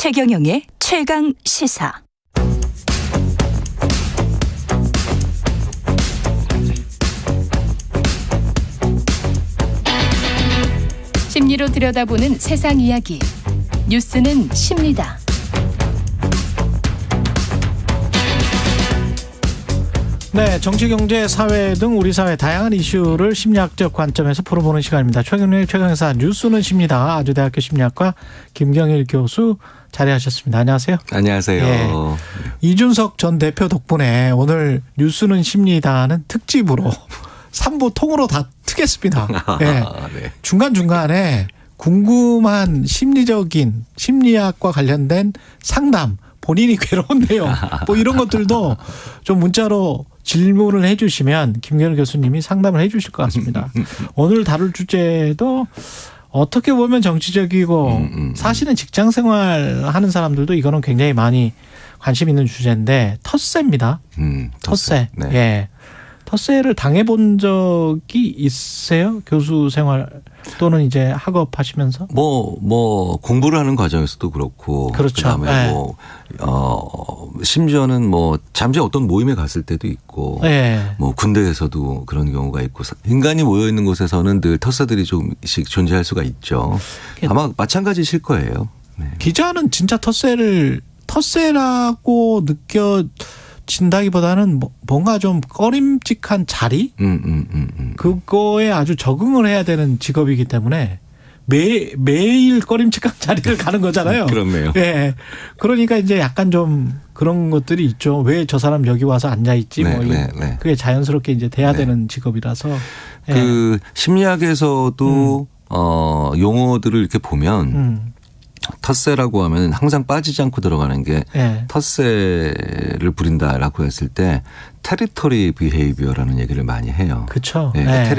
최경영의 최강 시사. 심리로 들여다보는 세상 이야기. 뉴스는 십니다. 네, 정치, 경제, 사회 등 우리 사회 다양한 이슈를 심리학적 관점에서 풀어보는 시간입니다. 최경영의 최강시사 뉴스는 십니다. 아주대학교 심리학과 김경일 교수 자리하셨습니다. 안녕하세요. 안녕하세요. 예. 이준석 전 대표 덕분에 오늘 뉴스는 십니다는 특집으로 3부 통으로 다 트겠습니다. 예. 네. 중간중간에 궁금한 심리적인 심리학과 관련된 상담, 본인이 괴로운 내용 뭐 이런 것들도 좀 문자로 질문을 해 주시면 김경일 교수님이 상담을 해 주실 것 같습니다. 오늘 다룰 주제도 어떻게 보면 정치적이고 사실은 직장 생활하는 사람들도 이거는 굉장히 많이 관심 있는 주제인데 텃세입니다. 텃세. 네. 예. 텃세를 당해본 적이 있으세요? 교수 생활 또는 이제 학업하시면서? 뭐 공부를 하는 과정에서도 그렇고, 그렇죠. 그다음에 네. 심지어는 뭐 잠시 어떤 모임에 갔을 때도 있고, 네. 뭐 군대에서도 그런 경우가 있고, 인간이 모여 있는 곳에서는 늘 텃세들이 조금씩 존재할 수가 있죠. 아마 마찬가지실 거예요. 네. 기자는 진짜 텃세라고 느껴진다기보다는 뭔가 좀 꺼림칙한 자리? 그거에 아주 적응을 해야 되는 직업이기 때문에 매일 꺼림칙한 자리를 가는 거잖아요. 그렇네요. 예. 그러니까 이제 약간 좀 그런 것들이 있죠. 왜 저 사람 여기 와서 앉아있지? 네, 뭐 네. 그게 자연스럽게 이제 돼야 되는 직업이라서. 예. 그 심리학에서도 용어들을 이렇게 보면 텃세라고 하면 항상 빠지지 않고 들어가는 게 예. 탓세를 부린다라고 했을 때 테리토리 비헤이비어라는 얘기를 많이 해요. 그렇죠. 네, 예.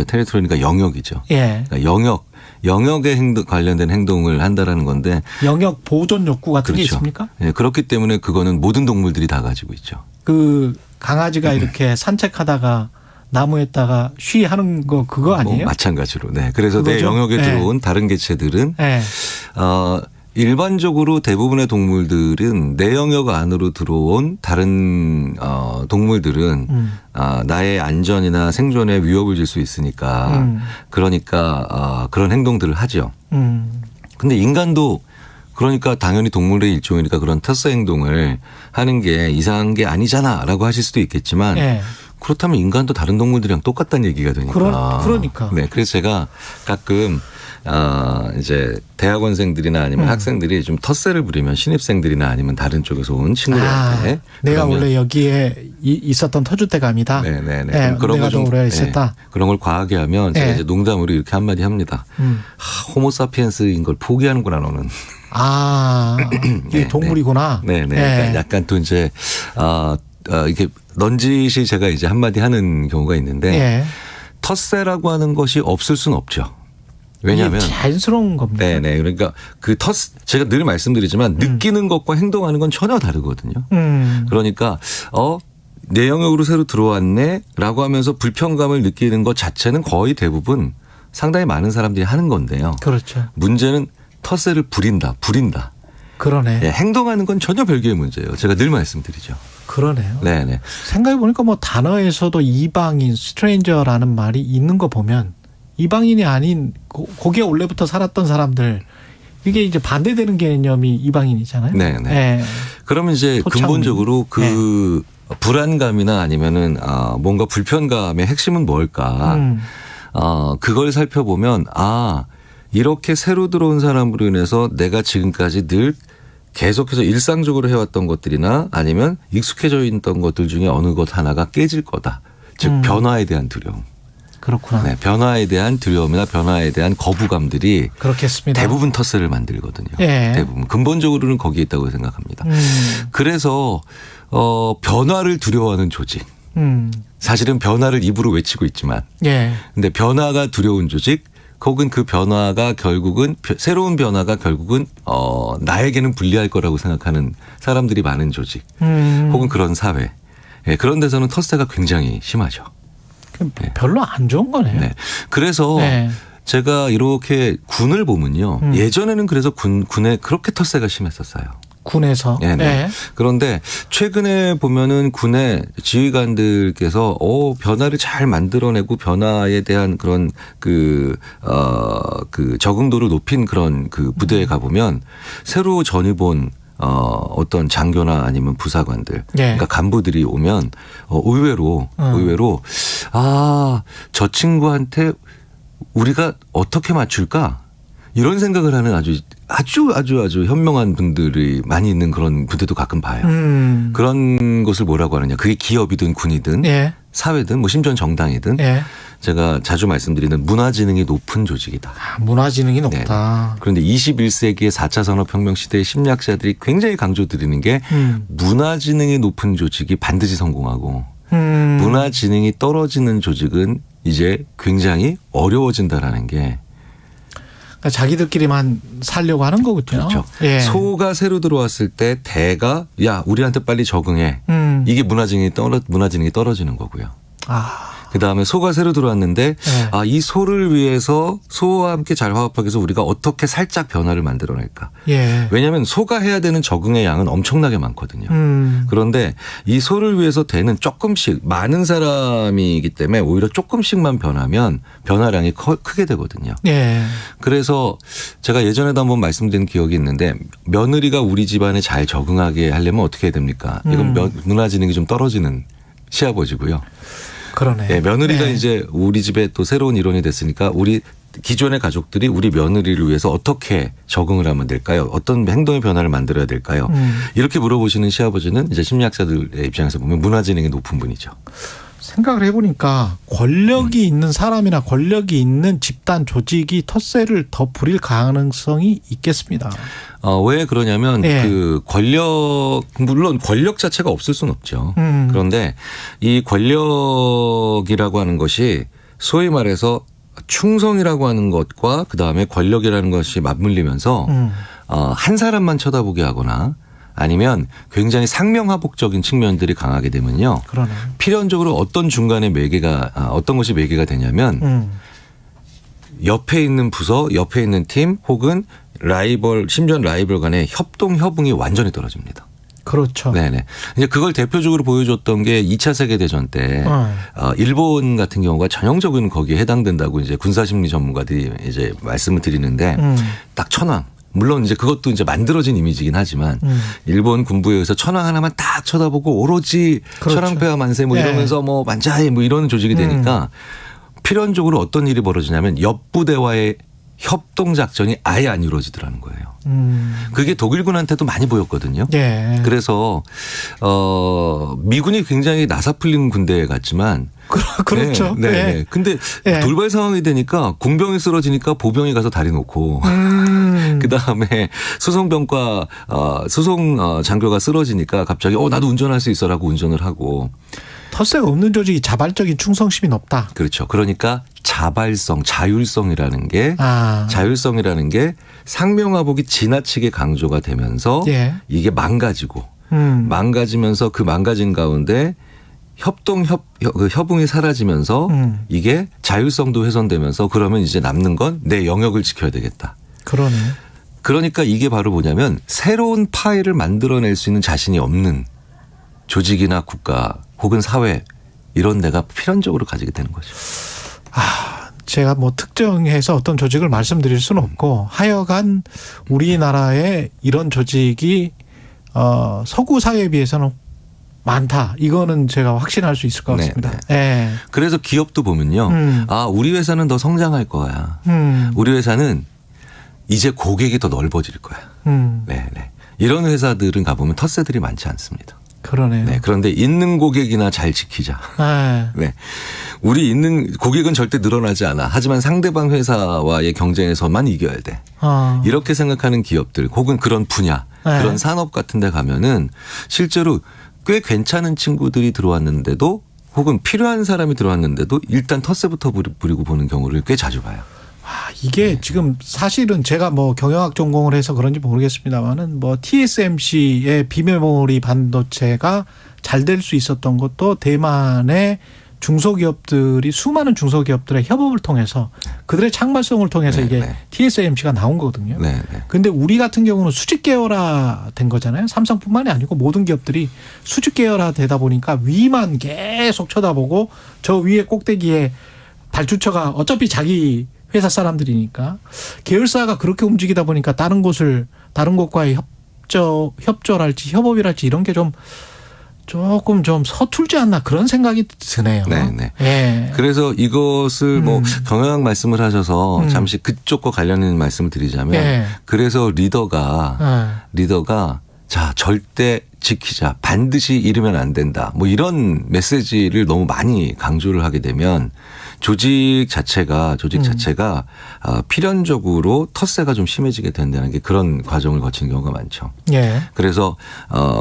테리토리니까 영역이죠. 예. 그러니까 영역에 관련된 행동을 한다라는 건데 영역 보존 욕구 같은 게 그렇죠. 있습니까? 네, 그렇기 때문에 그거는 모든 동물들이 다 가지고 있죠. 그 강아지가 이렇게 산책하다가 나무에다가 쉬하는 거 그거 아니에요? 뭐 마찬가지로. 네. 그래서 내 그거죠? 영역에 네. 들어온 다른 개체들은 네. 일반적으로 대부분의 동물들은 내 영역 안으로 들어온 다른 동물들은 나의 안전이나 생존에 위협을 줄 수 있으니까 그러니까 그런 행동들을 하죠. 근데 인간도 그러니까 당연히 동물의 일종이니까 그런 텃세 행동을 하는 게 이상한 게 아니잖아라고 하실 수도 있겠지만 네. 그렇다면 인간도 다른 동물들이랑 똑같다는 얘기가 되니까. 그러니까. 네, 그래서 제가 가끔 이제 대학원생들이나 아니면 학생들이 좀 텃세를 부리면 신입생들이나 아니면 다른 쪽에서 온 친구들한테 내가 원래 여기에 있었던 터줏대감이다. 네네네. 네, 그런 내가 더 오래 있었다. 그런 걸 과하게 하면 제가 이제 농담으로 이렇게 한마디 합니다. 호모사피엔스인 걸 포기하는구나 너는. 이게 동물이구나. 네네. 그러니까 약간 또 이제 이렇게 넌지시 제가 이제 한마디 하는 경우가 있는데 텃세라고 하는 것이 없을 수는 없죠. 왜냐하면 자연스러운 겁니다. 네네. 그러니까 제가 늘 말씀드리지만 느끼는 것과 행동하는 건 전혀 다르거든요. 그러니까 내 영역으로 새로 들어왔네라고 하면서 불편감을 느끼는 것 자체는 거의 대부분 상당히 많은 사람들이 하는 건데요. 그렇죠. 문제는 텃세를 부린다. 그러네. 네, 행동하는 건 전혀 별개의 문제예요. 제가 늘 말씀드리죠. 그러네요. 네네. 생각해보니까 뭐 단어에서도 이방인, 스트레인저라는 말이 있는 거 보면 이방인이 아닌 거기에 원래부터 살았던 사람들 이게 이제 반대되는 개념이 이방인이잖아요. 네네. 네. 그러면 이제 근본적으로 그 불안감이나 아니면은 뭔가 불편감의 핵심은 뭘까? 그걸 살펴보면 이렇게 새로 들어온 사람으로 인해서 내가 지금까지 늘 계속해서 일상적으로 해왔던 것들이나 아니면 익숙해져 있던 것들 중에 어느 것 하나가 깨질 거다. 즉 변화에 대한 두려움. 그렇구나. 네, 변화에 대한 두려움이나 변화에 대한 거부감들이 그렇겠습니다. 대부분 텃세를 만들거든요. 대부분 근본적으로는 거기에 있다고 생각합니다. 그래서 변화를 두려워하는 조직. 사실은 변화를 입으로 외치고 있지만, 근데 변화가 두려운 조직. 혹은 그 변화가 결국은 새로운 변화가 결국은 나에게는 불리할 거라고 생각하는 사람들이 많은 조직 혹은 그런 사회 그런 데서는 텃세가 굉장히 심하죠. 별로 안 좋은 거네요. 네. 그래서 제가 이렇게 군을 보면요. 예전에는 그래서 군에 그렇게 텃세가 심했었어요. 군에서. 네네. 네. 그런데 최근에 보면은 군의 지휘관들께서 변화를 잘 만들어내고 변화에 대한 그런 그 적응도를 높인 그런 그 부대에 가보면 새로 전입 온 어떤 장교나 아니면 부사관들, 네. 그러니까 간부들이 오면 의외로 저 친구한테 우리가 어떻게 맞출까? 이런 생각을 하는 아주 현명한 분들이 많이 있는 그런 부대도 가끔 봐요. 그런 것을 뭐라고 하느냐. 그게 기업이든 군이든 예. 사회든 뭐 심지어 정당이든 예. 제가 자주 말씀드리는 문화지능이 높은 조직이다. 문화지능이 높다. 네. 그런데 21세기의 4차 산업혁명 시대의 심리학자들이 굉장히 강조드리는 게 문화지능이 높은 조직이 반드시 성공하고 문화지능이 떨어지는 조직은 이제 굉장히 어려워진다라는 게 자기들끼리만 살려고 하는 거군요. 그렇죠. 예. 소가 새로 들어왔을 때 대가 야 우리한테 빨리 적응해. 이게 문화지능이 떨어지는 거고요. 그다음에 소가 새로 들어왔는데 네. 이 소를 위해서 소와 함께 잘 화합하기 위해서 우리가 어떻게 살짝 변화를 만들어낼까. 예. 왜냐하면 소가 해야 되는 적응의 양은 엄청나게 많거든요. 그런데 이 소를 위해서 대는 조금씩 많은 사람이기 때문에 오히려 조금씩만 변하면 변화량이 크게 되거든요. 예. 그래서 제가 예전에도 한번 말씀드린 기억이 있는데 며느리가 우리 집안에 잘 적응하게 하려면 어떻게 해야 됩니까? 이건 문화지능이 좀 떨어지는 시아버지고요. 그러네. 네, 며느리가 네. 이제 우리 집에 또 새로운 일원이 됐으니까 우리 기존의 가족들이 우리 며느리를 위해서 어떻게 적응을 하면 될까요? 어떤 행동의 변화를 만들어야 될까요? 이렇게 물어보시는 시아버지는 이제 심리학자들의 입장에서 보면 문화지능이 높은 분이죠. 생각을 해보니까 권력이 있는 사람이나 권력이 있는 집단 조직이 텃세를 더 부릴 가능성이 있겠습니다. 왜 그러냐면 그 물론 권력 자체가 없을 수는 없죠. 그런데 이 권력이라고 하는 것이 소위 말해서 충성이라고 하는 것과 그다음에 권력이라는 것이 맞물리면서 한 사람만 쳐다보게 하거나 아니면 굉장히 상명하복적인 측면들이 강하게 되면요. 그러네. 필연적으로 어떤 중간에 어떤 것이 매개가 되냐면 옆에 있는 부서, 옆에 있는 팀 혹은 심지어 라이벌 간의 협동협응이 완전히 떨어집니다. 그렇죠. 네네. 이제 그걸 대표적으로 보여줬던 게 2차 세계대전 때 일본 같은 경우가 전형적인 거기에 해당된다고 이제 군사심리 전문가들이 이제 말씀을 드리는데 딱 천황. 물론 이제 그것도 이제 만들어진 이미지긴 하지만 일본 군부에 의해서 천황 하나만 딱 쳐다보고 오로지 그렇죠. 천황폐하 만세 뭐 이러면서 뭐 만자해 뭐 이런 조직이 되니까 필연적으로 어떤 일이 벌어지냐면 옆 부대와의 협동 작전이 아예 안 이루어지더라는 거예요. 그게 독일군한테도 많이 보였거든요. 예. 그래서 미군이 굉장히 나사풀린 군대 같지만 그렇죠. 네. 네. 근데 돌발 상황이 되니까 공병이 쓰러지니까 보병이 가서 다리 놓고 그다음에 수송병과 수송 장교가 쓰러지니까 갑자기 나도 운전할 수 있어라고 운전을 하고 텃세가 없는 조직이 자발적인 충성심이 높다. 그렇죠. 그러니까 자율성이라는 게 자율성이라는 게 상명하복이 지나치게 강조가 되면서 이게 망가지면서 그 망가진 가운데 협응이 사라지면서 이게 자율성도 훼손되면서 그러면 이제 남는 건 내 영역을 지켜야 되겠다. 그러네. 그러니까 이게 바로 뭐냐면 새로운 파일을 만들어낼 수 있는 자신이 없는 조직이나 국가 혹은 사회 이런 데가 필연적으로 가지게 되는 거죠. 제가 뭐 특정해서 어떤 조직을 말씀드릴 수는 없고 하여간 우리나라에 이런 조직이 서구 사회에 비해서는 많다. 이거는 제가 확신할 수 있을 것 같습니다. 네. 그래서 기업도 보면요. 우리 회사는 더 성장할 거야. 우리 회사는 이제 고객이 더 넓어질 거야. 네. 이런 회사들은 가보면 텃세들이 많지 않습니다. 그러네요. 네. 그런데 있는 고객이나 잘 지키자. 네. 우리 있는 고객은 절대 늘어나지 않아. 하지만 상대방 회사와의 경쟁에서만 이겨야 돼. 이렇게 생각하는 기업들 혹은 그런 분야, 그런 산업 같은 데 가면은 실제로 꽤 괜찮은 친구들이 들어왔는데도 혹은 필요한 사람이 들어왔는데도 일단 텃세부터 부리고 보는 경우를 꽤 자주 봐요. 이게 지금 사실은 제가 뭐 경영학 전공을 해서 그런지 모르겠습니다만은 뭐 TSMC의 비메모리 반도체가 잘 될 수 있었던 것도 대만의 중소기업들이 수많은 중소기업들의 협업을 통해서 그들의 창발성을 통해서 네, 이게 네. TSMC가 나온 거거든요. 네, 네. 근데 우리 같은 경우는 수직 계열화된 거잖아요. 삼성뿐만이 아니고 모든 기업들이 수직 계열화되다 보니까 위만 계속 쳐다보고 저 위에 꼭대기에 발주처가 어차피 자기 회사 사람들이니까 계열사가 그렇게 움직이다 보니까 다른 곳과의 협조랄지 협업이랄지 이런 게 조금 좀 서툴지 않나 그런 생각이 드네요. 네, 네. 예. 그래서 이것을 뭐 경영학 말씀을 하셔서 잠시 그쪽과 관련된 말씀을 드리자면 예. 그래서 리더가 자, 절대 지키자. 반드시 이르면 안 된다. 뭐 이런 메시지를 너무 많이 강조를 하게 되면 조직 자체가 필연적으로 텃세가 좀 심해지게 된다는 게 그런 과정을 거친 경우가 많죠. 예. 그래서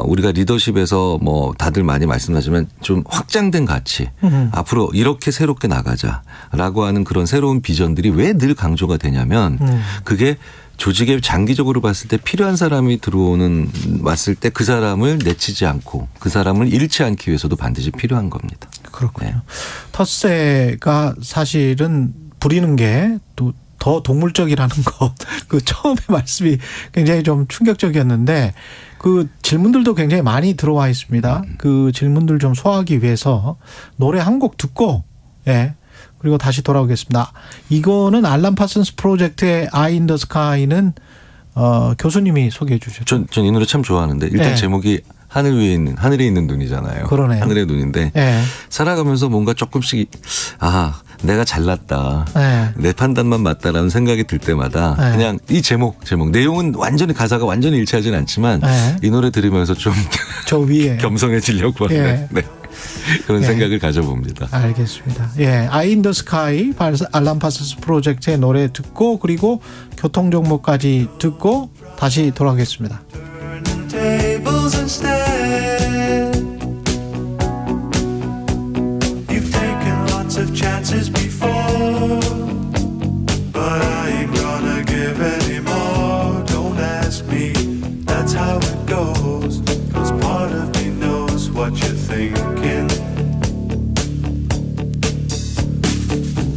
우리가 리더십에서 뭐 다들 많이 말씀하지만 좀 확장된 가치 앞으로 이렇게 새롭게 나가자라고 하는 그런 새로운 비전들이 왜 늘 강조가 되냐면 그게 조직에 장기적으로 봤을 때 필요한 사람이 왔을 때 그 사람을 내치지 않고 그 사람을 잃지 않기 위해서도 반드시 필요한 겁니다. 그렇군요. 네. 텃세가 사실은 부리는 게 또 더 동물적이라는 것. 그 처음에 말씀이 굉장히 좀 충격적이었는데 그 질문들도 굉장히 많이 들어와 있습니다. 그 질문들 좀 소화하기 위해서 노래 한 곡 듣고 예. 그리고 다시 돌아오겠습니다. 이거는 알람 파슨스 프로젝트의 Eye in the Sky는 교수님이 소개해 주셨죠. 전 이 노래 참 좋아하는데 일단 네. 제목이 하늘에 있는 눈이잖아요. 그러네요. 하늘의 눈인데 네. 살아가면서 뭔가 조금씩 내가 잘났다. 네. 내 판단만 맞다라는 생각이 들 때마다 네. 그냥 이 제목 내용은 가사가 완전히 일치하진 않지만 네. 이 노래 들으면서 좀 저 위에 겸손해지려고 하는 예. 네. 그런 예. 생각을 가져봅니다. 알겠습니다. 예, Eye in the Sky 알람 파슨스 프로젝트의 노래 듣고 그리고 교통 정보까지 듣고 다시 돌아오겠습니다. Tables instead. You've taken lots of chances before, but I ain't gonna give any more. Don't ask me, that's how it goes. 'Cause part of me knows what you're thinking.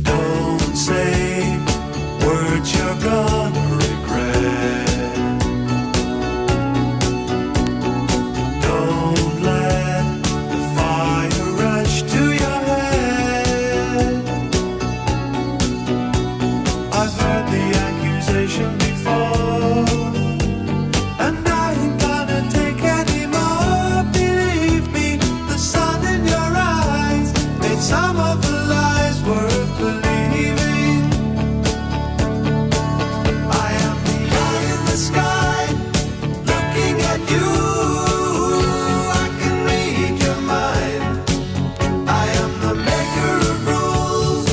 Don't say words you're gonna regret. Don't let the fire rush to your head. I've heard the accusation before, and I ain't gonna take any more. Believe me, the sun in your eyes made some of the lies worth believing. I am the eye in the sky, looking at you. I can read your mind. I am the maker of rules,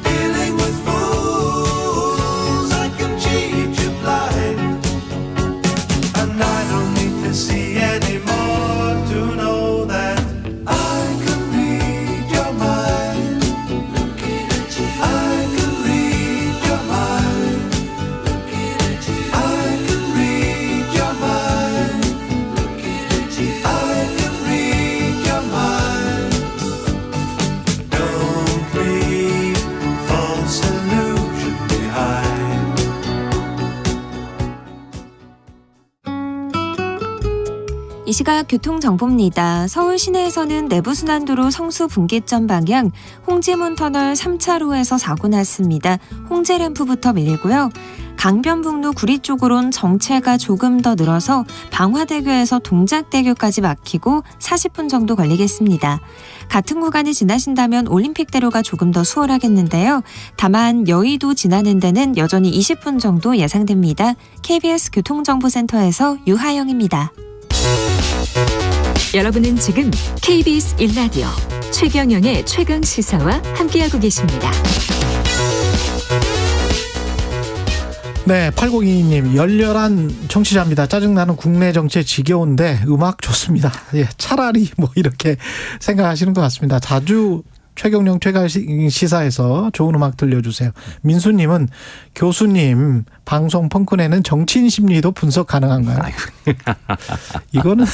dealing with fools. I can cheat you blind, and I don't need to see anymore to know that I can read your mind. Looking at you, I can read your mind. Looking at you, I can read your mind. Looking at you, I can read your mind. Don't leave false illusion behind. 이 시각 교통정보입니다. 서울 시내에서는 내부순환도로 성수분기점 방향 홍지문 터널 3차로에서 사고 났습니다. 홍제램프부터 밀리고요. 강변북로 구리 쪽으론 정체가 조금 더 늘어서 방화대교에서 동작대교까지 막히고 40분 정도 걸리겠습니다. 같은 구간을 지나신다면 올림픽대로가 조금 더 수월하겠는데요. 다만 여의도 지나는 데는 여전히 20분 정도 예상됩니다. KBS 교통정보센터에서 유하영입니다. 여러분은 지금 KBS 1라디오 최경영의 최강시사와 함께하고 계십니다. 네, 8022님 열렬한 청취자입니다. 짜증나는 국내 정치에 지겨운데 음악 좋습니다. 예, 차라리 뭐 이렇게 생각하시는 것 같습니다. 자주 최경영 최강시사에서 좋은 음악 들려주세요. 민수님은 교수님 방송 펑크내는 정치인 심리도 분석 가능한가요? 이거는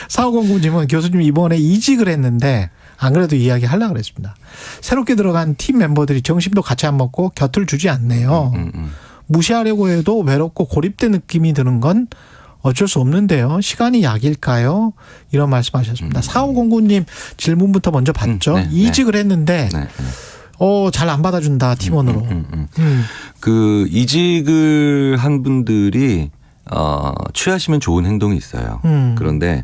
4509님은 교수님 이번에 이직을 했는데 안 그래도 이야기하려고 그랬습니다. 새롭게 들어간 팀 멤버들이 점심도 같이 안 먹고 곁을 주지 않네요. 무시하려고 해도 외롭고 고립된 느낌이 드는 건 어쩔 수 없는데요. 시간이 약일까요? 이런 말씀하셨습니다. 4509님 질문부터 먼저 받죠. 네, 이직을 했는데 네. 잘 안 받아준다 팀원으로. 그 이직을 한 분들이 취하시면 좋은 행동이 있어요. 그런데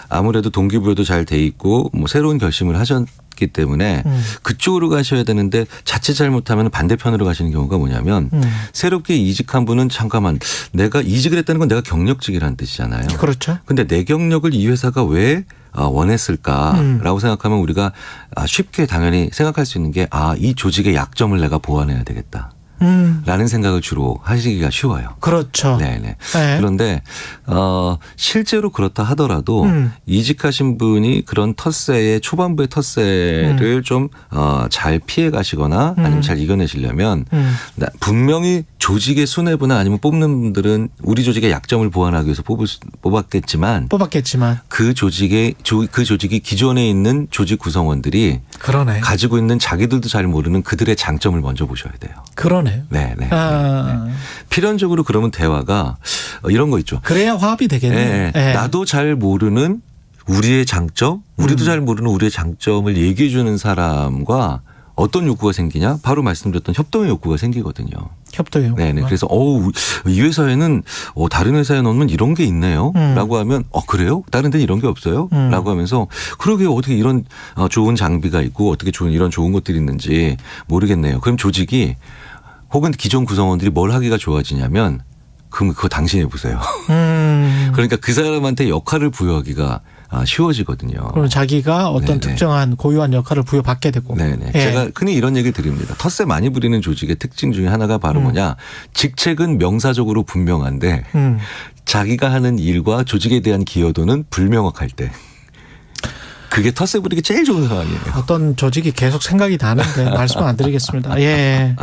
아무래도 동기부여도 잘 돼 있고 뭐 새로운 결심을 하셨기 때문에 그쪽으로 가셔야 되는데 자칫 잘못하면 반대편으로 가시는 경우가 뭐냐면 새롭게 이직한 분은 잠깐만 내가 이직을 했다는 건 내가 경력직이라는 뜻이잖아요. 그렇죠. 근데 내 경력을 이 회사가 왜 원했을까라고 생각하면 우리가 쉽게 당연히 생각할 수 있는 게 이 조직의 약점을 내가 보완해야 되겠다. 라는 생각을 주로 하시기가 쉬워요. 그렇죠. 네네. 네. 그런데 실제로 그렇다 하더라도 이직하신 분이 그런 텃세의 초반부의 텃세를 좀 잘 피해 가시거나 아니면 잘 이겨내시려면 분명히 조직의 수뇌부나 아니면 뽑는 분들은 우리 조직의 약점을 보완하기 위해서 뽑았겠지만 그 조직이 기존에 있는 조직 구성원들이 그러네. 가지고 있는 자기들도 잘 모르는 그들의 장점을 먼저 보셔야 돼요. 그러네요. 네. 필연적으로 그러면 대화가 이런 거 있죠. 그래야 화합이 되겠네요. 네. 나도 잘 모르는 우리의 장점, 우리도 잘 모르는 우리의 장점을 얘기해 주는 사람과 어떤 욕구가 생기냐? 바로 말씀드렸던 협동의 욕구가 생기거든요. 협동의 욕구. 네네. 그래서 이 회사에는 다른 회사에 넣으면 이런 게 있네요. 라고 하면 그래요? 다른 데는 이런 게 없어요? 라고 하면서 그러게 어떻게 이런 좋은 장비가 있고 어떻게 이런 좋은 것들이 있는지 모르겠네요. 그럼 조직이 혹은 기존 구성원들이 뭘 하기가 좋아지냐면 그럼 그거 당신이 해보세요. 그러니까 그 사람한테 역할을 부여하기가 쉬워지거든요. 그럼 자기가 어떤 특정한 고유한 역할을 부여받게 되고. 네네. 제가 흔히 이런 얘기 드립니다. 텃세 많이 부리는 조직의 특징 중에 하나가 바로 뭐냐. 직책은 명사적으로 분명한데 자기가 하는 일과 조직에 대한 기여도는 불명확할 때. 그게 텃세 부리기 제일 좋은 상황이에요. 어떤 조직이 계속 생각이 나는데 말씀 안 드리겠습니다. 예.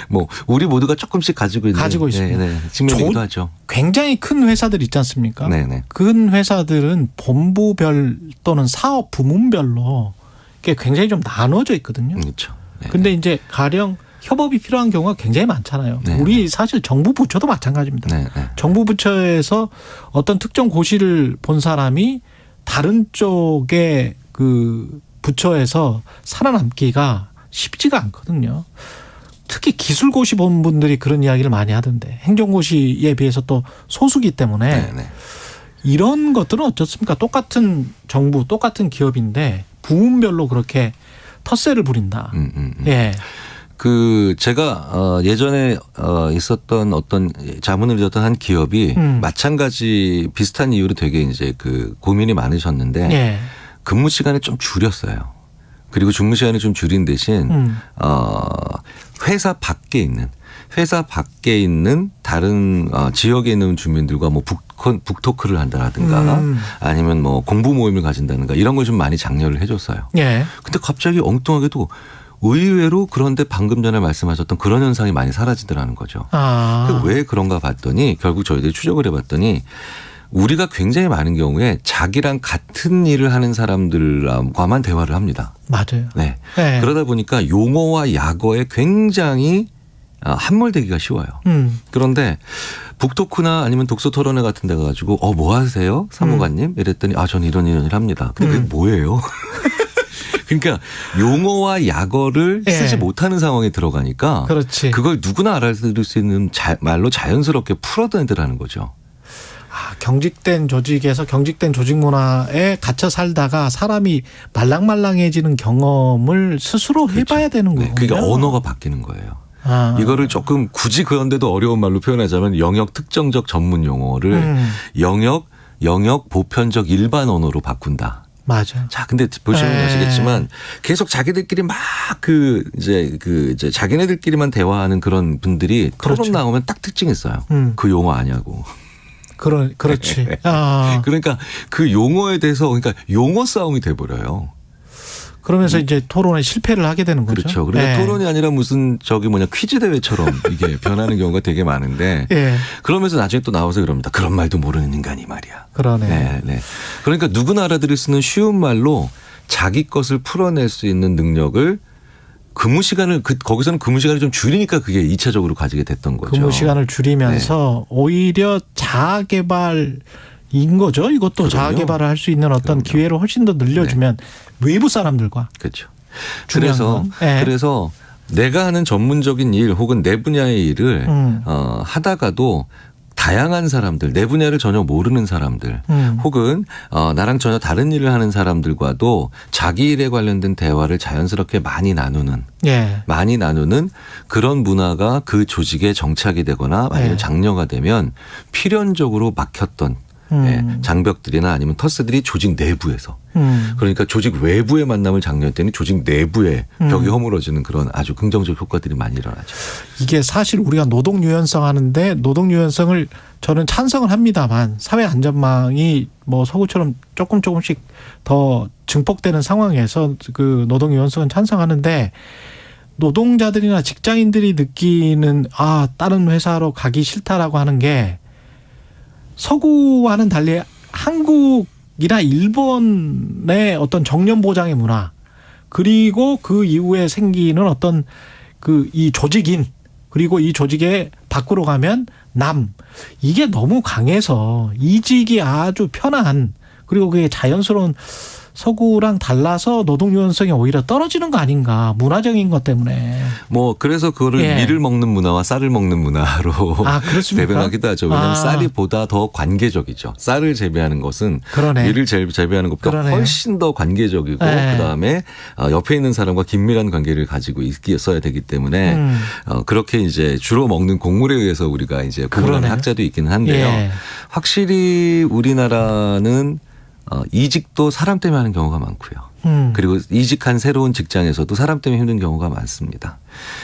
뭐 우리 모두가 조금씩 가지고 있습니다. 측면이기도 하죠. 굉장히 큰 회사들 있지 않습니까? 네네. 큰 회사들은 본부별 또는 사업 부문별로 이게 굉장히 좀 나눠져 있거든요. 그렇죠. 그런데 이제 가령 협업이 필요한 경우가 굉장히 많잖아요. 네네. 우리 사실 정부 부처도 마찬가지입니다. 네네. 정부 부처에서 어떤 특정 고시를 본 사람이 다른 쪽의 그 부처에서 살아남기가 쉽지가 않거든요. 특히 기술고시 본 분들이 그런 이야기를 많이 하던데 행정고시에 비해서 또 소수기 때문에 네네. 이런 것들은 어떻습니까? 똑같은 정부, 똑같은 기업인데 부문별로 그렇게 텃세를 부린다. 예. 제가 예전에 있었던 어떤 자문을 드렸던 한 기업이 마찬가지 비슷한 이유로 되게 이제 고민이 많으셨는데 예. 근무 시간을 좀 줄였어요. 그리고 근무 시간을 좀 줄인 대신 회사 밖에 있는 다른 지역에 있는 주민들과 뭐 북토크를 한다든가 아니면 뭐 공부 모임을 가진다든가 이런 걸 좀 많이 장려를 해줬어요. 예. 근데 갑자기 엉뚱하게도 의외로 그런데 방금 전에 말씀하셨던 그런 현상이 많이 사라지더라는 거죠. 왜 그런가 봤더니 결국 저희들이 추적을 해봤더니 우리가 굉장히 많은 경우에 자기랑 같은 일을 하는 사람들과만 대화를 합니다. 맞아요. 네. 그러다 보니까 용어와 약어에 굉장히 함몰되기가 쉬워요. 그런데 북토크나 아니면 독서 토론회 같은 데 가가지고 뭐 하세요? 사무관님? 이랬더니 저는 이런 일 합니다. 근데 그게 뭐예요? 그러니까 용어와 약어를 쓰지 못하는 상황에 들어가니까 그렇지. 그걸 누구나 알아들을 수 있는 말로 자연스럽게 풀어내더라는 거죠. 경직된 조직에서 경직된 조직 문화에 갇혀 살다가 사람이 말랑말랑해지는 경험을 스스로 해봐야 되는 거예요. 그게 언어가 바뀌는 거예요. 이거를 조금 굳이 그런데도 어려운 말로 표현하자면 영역 특정적 전문 용어를 영역 보편적 일반 언어로 바꾼다. 맞아요. 자, 근데 보시면 아시겠지만 계속 자기들끼리 막 이제 자기네들끼리만 대화하는 그런 분들이 그렇죠. 토론 나오면 딱 특징이 있어요. 그 용어 아냐고. 그렇지. 그러니까 그 용어에 대해서 그러니까 용어 싸움이 돼버려요. 그러면서 이제 토론에 실패를 하게 되는 거죠. 그렇죠. 그러니까 토론이 아니라 무슨 퀴즈 대회처럼 이게 변하는 경우가 되게 많은데 그러면서 나중에 또 나와서 그럽니다. 그런 말도 모르는 인간이 말이야. 그러네. 네. 그러니까 누구나 알아들을 수 있는 쉬운 말로 자기 것을 풀어낼 수 있는 능력을 근무 시간을 거기서는 근무 시간을 좀 줄이니까 그게 2차적으로 가지게 됐던 거죠. 근무 시간을 줄이면서 오히려 자아 개발인 거죠. 이것도 자아 개발을 할 수 있는 어떤 기회를 훨씬 더 늘려주면 외부 사람들과. 그렇죠. 중요한 그래서 내가 하는 전문적인 일 혹은 내 분야의 일을 하다가도 다양한 사람들, 내 분야를 전혀 모르는 사람들 혹은 나랑 전혀 다른 일을 하는 사람들과도 자기 일에 관련된 대화를 자연스럽게 많이 나누는 그런 문화가 그 조직에 정착이 되거나 아니면 장려가 되면 필연적으로 막혔던 장벽들이나 아니면 텃세들이 조직 내부에서 그러니까 조직 외부의 만남을 장려했더니 조직 내부의 벽이 허물어지는 그런 아주 긍정적 효과들이 많이 일어나죠. 이게 사실 우리가 노동 유연성 하는데 노동 유연성을 저는 찬성을 합니다만 사회 안전망이 뭐 서구처럼 조금씩 더 증폭되는 상황에서 그 노동 유연성은 찬성하는데 노동자들이나 직장인들이 느끼는 다른 회사로 가기 싫다라고 하는 게 서구와는 달리 한국이나 일본의 어떤 정년 보장의 문화 그리고 그 이후에 생기는 어떤 이 조직인 그리고 이 조직에 밖으로 가면 이게 너무 강해서 이직이 아주 편한 그리고 그게 자연스러운 서구랑 달라서 노동 유연성이 오히려 떨어지는 거 아닌가 문화적인 것 때문에. 그래서 그거를 밀을 먹는 문화와 쌀을 먹는 문화로 대변하기도 하죠. 왜냐하면 쌀이 보다 더 관계적이죠. 쌀을 재배하는 것은 밀을 재배하는 것보다 훨씬 더 관계적이고 그다음에 옆에 있는 사람과 긴밀한 관계를 가지고 있어야 되기 때문에 그렇게 이제 주로 먹는 곡물에 의해서 우리가 이제 구분하는 학자도 있기는 한데요. 확실히 우리나라는 이직도 사람 때문에 하는 경우가 많고요. 그리고 이직한 새로운 직장에서도 사람 때문에 힘든 경우가 많습니다.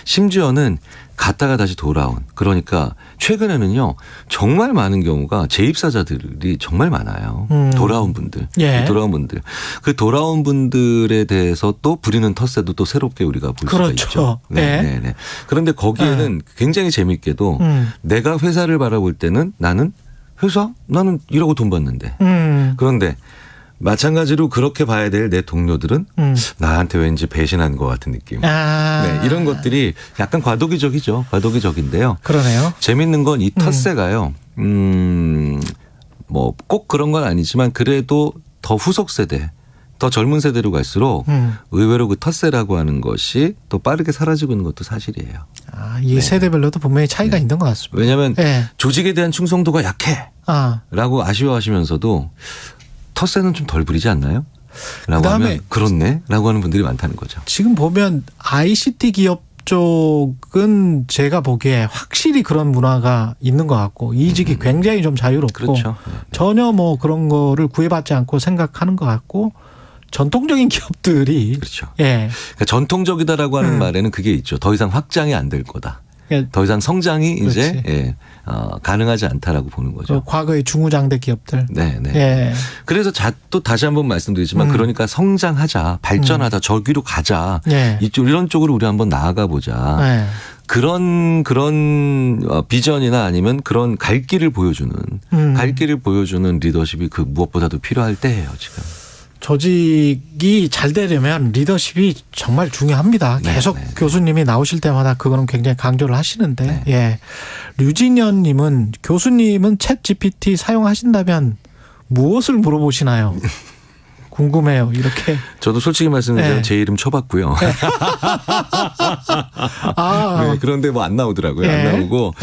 심지어는 갔다가 다시 돌아온 그러니까 최근에는요 정말 많은 경우가 재입사자들이 정말 많아요. 돌아온 분들. 그 돌아온 분들에 대해서 또 부리는 텃세도 또 새롭게 우리가 볼 수가 있죠. 네. 그런데 거기에는 굉장히 재미있게도 내가 회사를 바라볼 때는 나는 일하고 돈 받는데. 그런데 마찬가지로 그렇게 봐야 될 내 동료들은 나한테 왠지 배신한 것 같은 느낌. 이런 것들이 약간 과도기적이죠. 과도기적인데요. 그러네요. 재밌는 건 이 텃세가요. 꼭 그런 건 아니지만 그래도 더 후속 세대, 더 젊은 세대로 갈수록 의외로 그 텃세라고 하는 것이 또 빠르게 사라지고 있는 것도 사실이에요. 이 세대별로도 분명히 차이가 있는 것 같습니다. 왜냐하면 조직에 대한 충성도가 약해라고 아쉬워하시면서도 텃세는 좀 덜 부리지 않나요? 라고 하면 그렇네 라고 하는 분들이 많다는 거죠. 지금 보면 ICT 기업 쪽은 제가 보기에 확실히 그런 문화가 있는 것 같고 이직이 굉장히 좀 자유롭고 그렇죠. 전혀 그런 거를 구애받지 않고 생각하는 것 같고 전통적인 기업들이 그렇죠. 그러니까 전통적이다라고 하는 말에는 그게 있죠. 더 이상 확장이 안 될 거다. 더 이상 성장이 이제 가능하지 않다라고 보는 거죠. 과거의 중우장대 기업들. 네. 그래서 또 다시 한번 말씀드리지만 그러니까 성장하자, 발전하자, 저기로 가자. 이런 쪽으로 우리 한번 나아가 보자. 그런 비전이나 아니면 그런 갈 길을 보여주는 리더십이 그 무엇보다도 필요할 때예요, 지금. 조직이 잘 되려면 리더십이 정말 중요합니다. 계속 교수님이 나오실 때마다 그거는 굉장히 강조를 하시는데 류진현 님은 교수님은 챗 GPT 사용하신다면 무엇을 물어보시나요? 궁금해요. 이렇게. 저도 솔직히 말씀드리면 제 이름 쳐봤고요. 그런데 안 나오더라고요. 안 나오고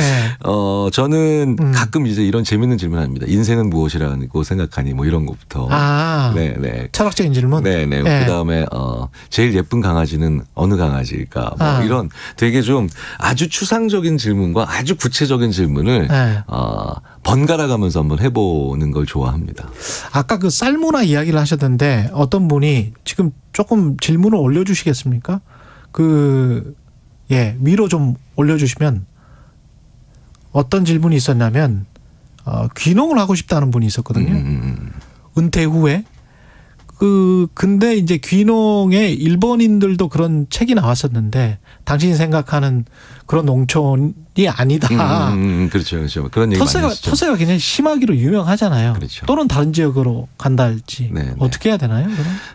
저는 가끔 이제 이런 재밌는 질문합니다. 인생은 무엇이라고 생각하니 이런 것부터. 철학적인 질문. 그다음에 제일 예쁜 강아지는 어느 강아지일까? 이런 되게 좀 아주 추상적인 질문과 아주 구체적인 질문을 번갈아 가면서 한번 해보는 걸 좋아합니다. 아까 그 쌀문화 이야기를 하셨는데 어떤 분이 지금 조금 질문을 올려주시겠습니까? 위로 좀 올려주시면 어떤 질문이 있었냐면 귀농을 하고 싶다는 분이 있었거든요. 은퇴 후에 근데 이제 귀농에 일본인들도 그런 책이 나왔었는데 당신이 생각하는 그런 농촌이 아니다. 그렇죠, 그렇죠. 그런 얘기 많이 하시죠. 터세가 굉장히 심하기로 유명하잖아요. 그렇죠. 또는 다른 지역으로 간다 할지 어떻게 해야 되나요?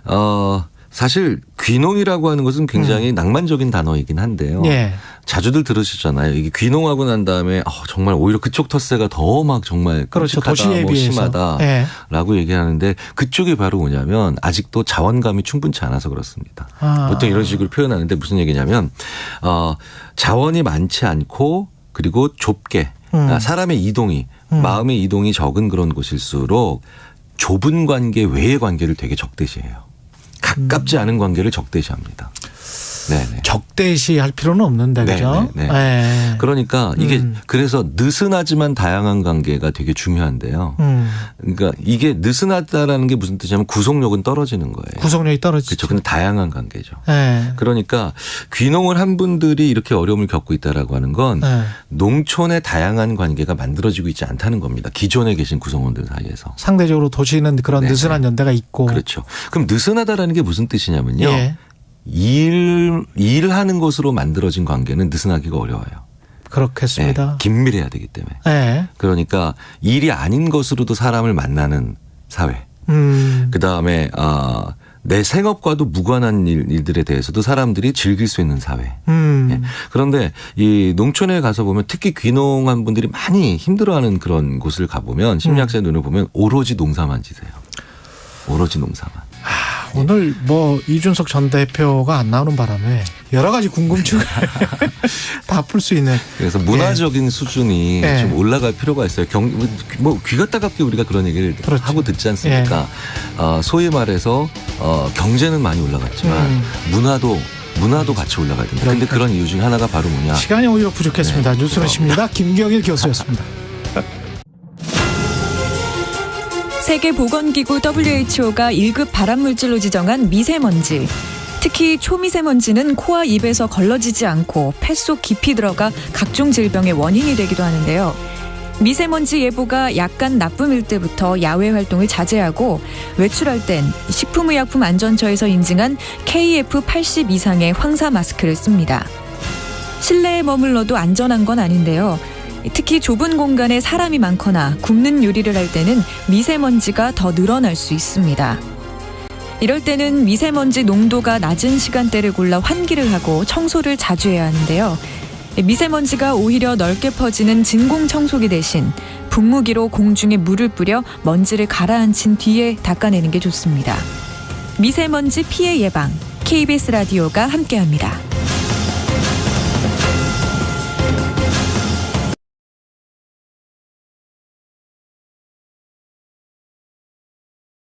그럼? 사실 귀농이라고 하는 것은 굉장히 낭만적인 단어이긴 한데요. 예. 자주들 들으시잖아요. 이게 귀농하고 난 다음에 정말 오히려 그쪽 텃세가 더 막 정말 그렇죠. 끔찍하다, 도시에 뭐 비해서. 심하다라고 얘기하는데 그쪽이 바로 뭐냐면 아직도 자원감이 충분치 않아서 그렇습니다. 보통 이런 식으로 표현하는데 무슨 얘기냐면 자원이 많지 않고 그리고 좁게 사람의 이동이 마음의 이동이 적은 그런 곳일수록 좁은 관계 외의 관계를 되게 적대시해요. 가깝지 않은 관계를 적대시합니다. 네네. 적대시할 필요는 없는데 그죠? 네. 그러니까 이게 그래서 느슨하지만 다양한 관계가 되게 중요한데요. 그러니까 이게 느슨하다라는 게 무슨 뜻이냐면 구속력은 떨어지는 거예요. 구속력이 떨어지죠. 그렇죠. 근데 다양한 관계죠. 네. 그러니까 귀농을 한 분들이 이렇게 어려움을 겪고 있다라고 하는 건 농촌의 다양한 관계가 만들어지고 있지 않다는 겁니다. 기존에 계신 구성원들 사이에서. 상대적으로 도시는 그런 느슨한 연대가 있고. 그렇죠. 그럼 느슨하다라는 게 무슨 뜻이냐면요. 일하는 것으로 만들어진 관계는 느슨하기가 어려워요. 그렇겠습니다. 긴밀해야 되기 때문에. 그러니까 일이 아닌 것으로도 사람을 만나는 사회. 그다음에 내 생업과도 무관한 일들에 대해서도 사람들이 즐길 수 있는 사회. 그런데 이 농촌에 가서 보면 특히 귀농한 분들이 많이 힘들어하는 그런 곳을 가보면 심리학자의 눈을 보면 오로지 농사만 지세요. 오로지 농사만. 오늘 이준석 전 대표가 안 나오는 바람에 여러 가지 궁금증을 다 풀 수 있는. 그래서 문화적인 수준이 좀 올라갈 필요가 있어요. 귀가 따갑게 우리가 그런 얘기를 하고 듣지 않습니까? 소위 말해서 경제는 많이 올라갔지만 문화도 같이 올라가야 된다. 그런데 그런 이유 중에 하나가 바로 뭐냐? 시간이 오히려 부족했습니다. 뉴스룸입니다. 김경일 교수였습니다. 세계보건기구 WHO가 1급 발암물질로 지정한 미세먼지. 특히 초미세먼지는 코와 입에서 걸러지지 않고 폐 속 깊이 들어가 각종 질병의 원인이 되기도 하는데요. 미세먼지 예보가 약간 나쁨일 때부터 야외 활동을 자제하고 외출할 땐 식품의약품안전처에서 인증한 KF80 이상의 황사 마스크를 씁니다. 실내에 머물러도 안전한 건 아닌데요. 특히 좁은 공간에 사람이 많거나 굽는 요리를 할 때는 미세먼지가 더 늘어날 수 있습니다. 이럴 때는 미세먼지 농도가 낮은 시간대를 골라 환기를 하고 청소를 자주 해야 하는데요. 미세먼지가 오히려 넓게 퍼지는 진공 청소기 대신 분무기로 공중에 물을 뿌려 먼지를 가라앉힌 뒤에 닦아내는 게 좋습니다. 미세먼지 피해 예방, KBS 라디오가 함께합니다.